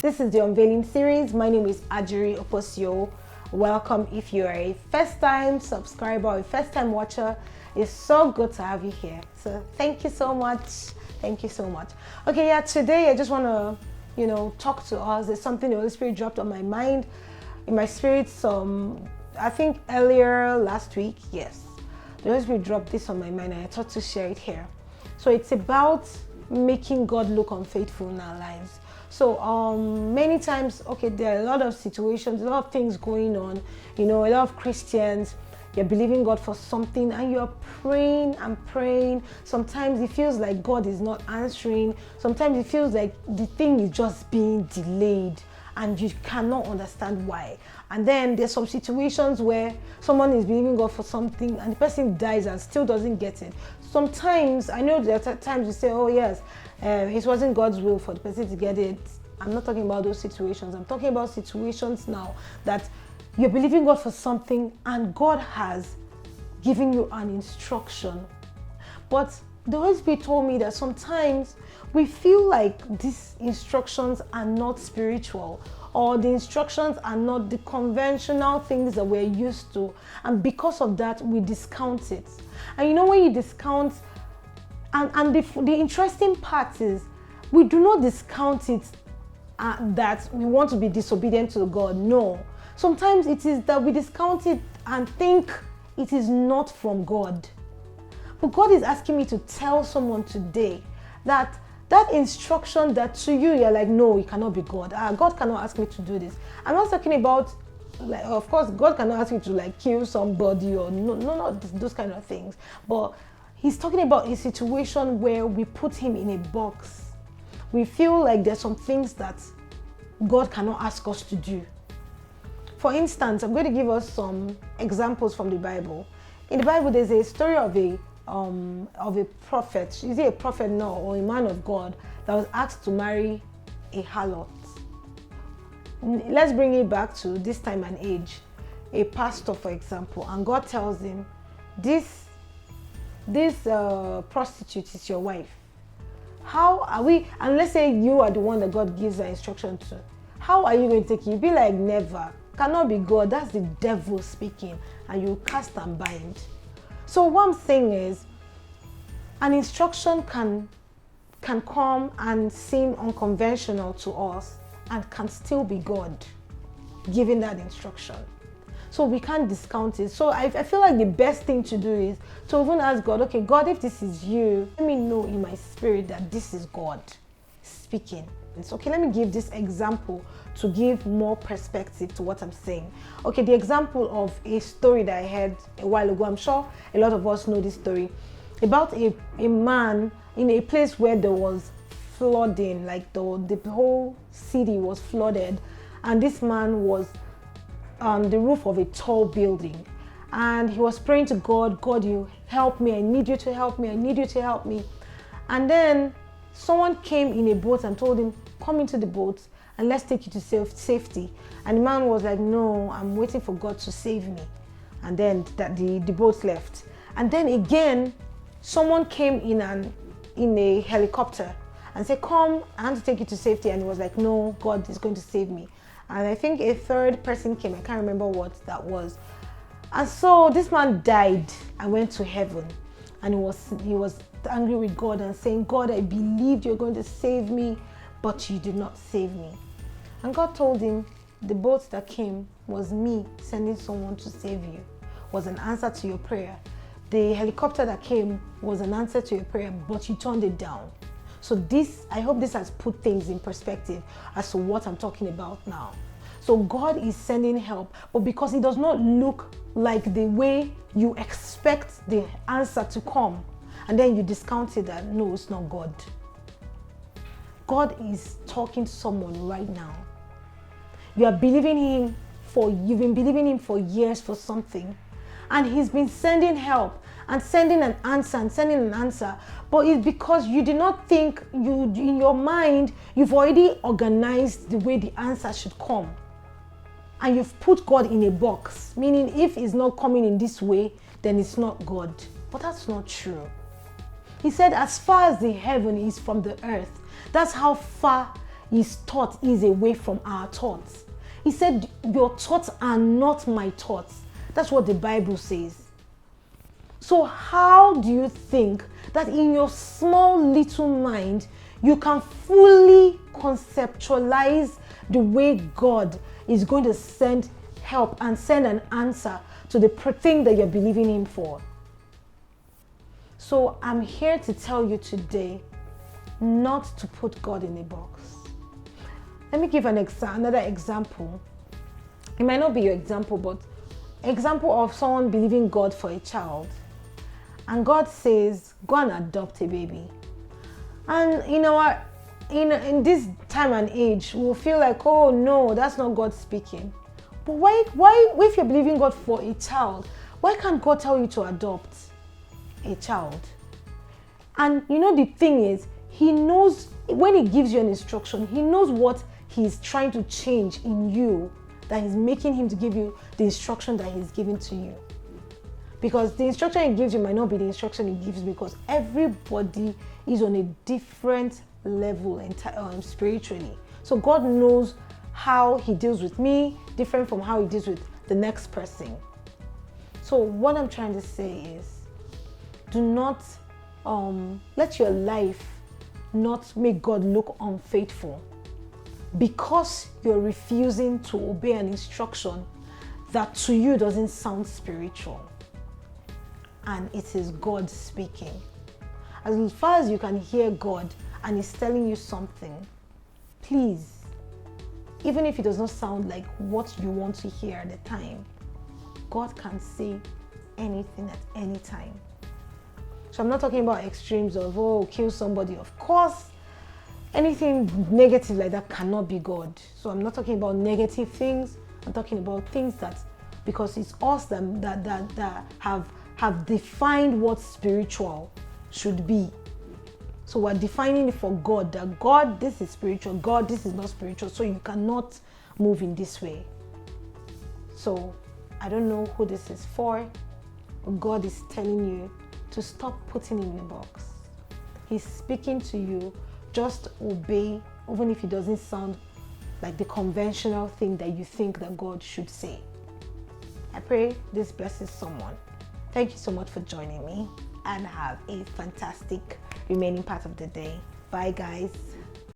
This is the Unveiling series. My name is Ajiri Oposio. Welcome if you are a first-time subscriber or a first-time watcher. It's so good to have you here. So thank you so much. Thank you so much. Okay, today I just want to, talk to us. There's something the Holy Spirit dropped on my mind, in my spirit, I think earlier last week. Yes, the Holy Spirit dropped this on my mind and I thought to share it here. So it's about making God look unfaithful in our lives. So many times, there are a lot of situations, a lot of things going on. A lot of Christians, you're believing God for something and you're praying and praying. Sometimes it feels like God is not answering. Sometimes it feels like the thing is just being delayed and you cannot understand why. And then there's some situations where someone is believing God for something and the person dies and still doesn't get it. Sometimes, I know there are times you say, oh yes, it wasn't God's will for the person to get it. I'm not talking about those situations. I'm talking about situations now that you're believing God for something and God has given you an instruction. But the Holy Spirit told me that sometimes we feel like these instructions are not spiritual, or the instructions are not the conventional things that we're used to. And because of that, we discount it. And when you discount, and the interesting part is, we do not discount it that we want to be disobedient to God. No. Sometimes it is that we discount it and think it is not from God. But God is asking me to tell someone today that instruction that to you, you're like, no, it cannot be God. God cannot ask me to do this. I'm not talking about, of course, God cannot ask you to kill somebody or no, not those kind of things. But He's talking about a situation where we put Him in a box. We feel like there's some things that God cannot ask us to do. For instance, I'm going to give us some examples from the Bible. In the Bible, there's a story of a prophet. Is he a prophet now or a man of God that was asked to marry a harlot? Let's bring it back to this time and age. A pastor, for example, and God tells him, this prostitute is your wife. How are we, and let's say you are the one that God gives the instruction to, how are you going to take it? You'll be like, never. Cannot be God. That's the devil speaking, and you cast and bind. So what I'm saying is, an instruction can come and seem unconventional to us and can still be God giving that instruction. So we can't discount it. So I feel like the best thing to do is to even ask God, okay, God, if this is you, let me know in my spirit that this is God speaking. It's okay, let me give this example to give more perspective to what I'm saying. Okay, the example of a story that I heard a while ago, I'm sure a lot of us know this story, about a man in a place where there was flooding, like the whole city was flooded, and this man was on the roof of a tall building, and he was praying to God, God, you help me, I need you to help me, I need you to help me. And then someone came in a boat and told him, come into the boat and let's take you to safety. And the man was like, no, I'm waiting for God to save me. And then the boat left. And then again, someone came in a helicopter and said, come, I want to take you to safety. And he was like, no, God is going to save me. And I think a third person came, I can't remember what that was. And so this man died and went to heaven. And he was angry with God and saying, God, I believed you're going to save me, but you did not save me. And God told him, the boat that came was me sending someone to save you, was an answer to your prayer. The helicopter that came was an answer to your prayer, but you turned it down. So I hope this has put things in perspective as to what I'm talking about now. So God is sending help, but because it does not look like the way you expect the answer to come, and then you discount it that, no, it's not God. God is talking to someone right now. You've been believing Him for years for something, and He's been sending help and sending an answer, but it's because you did not think, in your mind, you've already organized the way the answer should come. And you've put God in a box, meaning if it's not coming in this way, then it's not God. But that's not true. He said, as far as the heaven is from the earth, that's how far his thought is away from our thoughts. He said, your thoughts are not my thoughts. That's what the Bible says. So how do you think that in your small little mind, you can fully conceptualize the way God is going to send help and send an answer to the thing that you're believing Him for? So I'm here to tell you today not to put God in a box. Let me give another example. It might not be your example, but example of someone believing God for a child. And God says, go and adopt a baby. And in this time and age, we'll feel like, oh no, that's not God speaking. But why if you're believing God for a child, why can't God tell you to adopt a child? And the thing is, He knows when He gives you an instruction, He knows what He's trying to change in you that is making Him to give you the instruction that He's giving to you. Because the instruction He gives you might not be the instruction He gives, because everybody is on a different level spiritually. So God knows how He deals with me, different from how He deals with the next person. So what I'm trying to say is, do not let your life not make God look unfaithful because you're refusing to obey an instruction that to you doesn't sound spiritual. And it is God speaking. As far as you can hear God and He's telling you something, please, even if it does not sound like what you want to hear at the time, God can say anything at any time. So I'm not talking about extremes of, kill somebody. Of course, anything negative like that cannot be God. So I'm not talking about negative things. I'm talking about things that, because it's us that have defined what spiritual should be. So we're defining it for God, that God, this is spiritual, God, this is not spiritual, so you cannot move in this way. So I don't know who this is for, but God is telling you to stop putting Him in a box. He's speaking to you. Just obey, even if it doesn't sound like the conventional thing that you think that God should say. I pray this blesses someone. Thank you so much for joining me, and have a fantastic remaining part of the day. Bye, guys.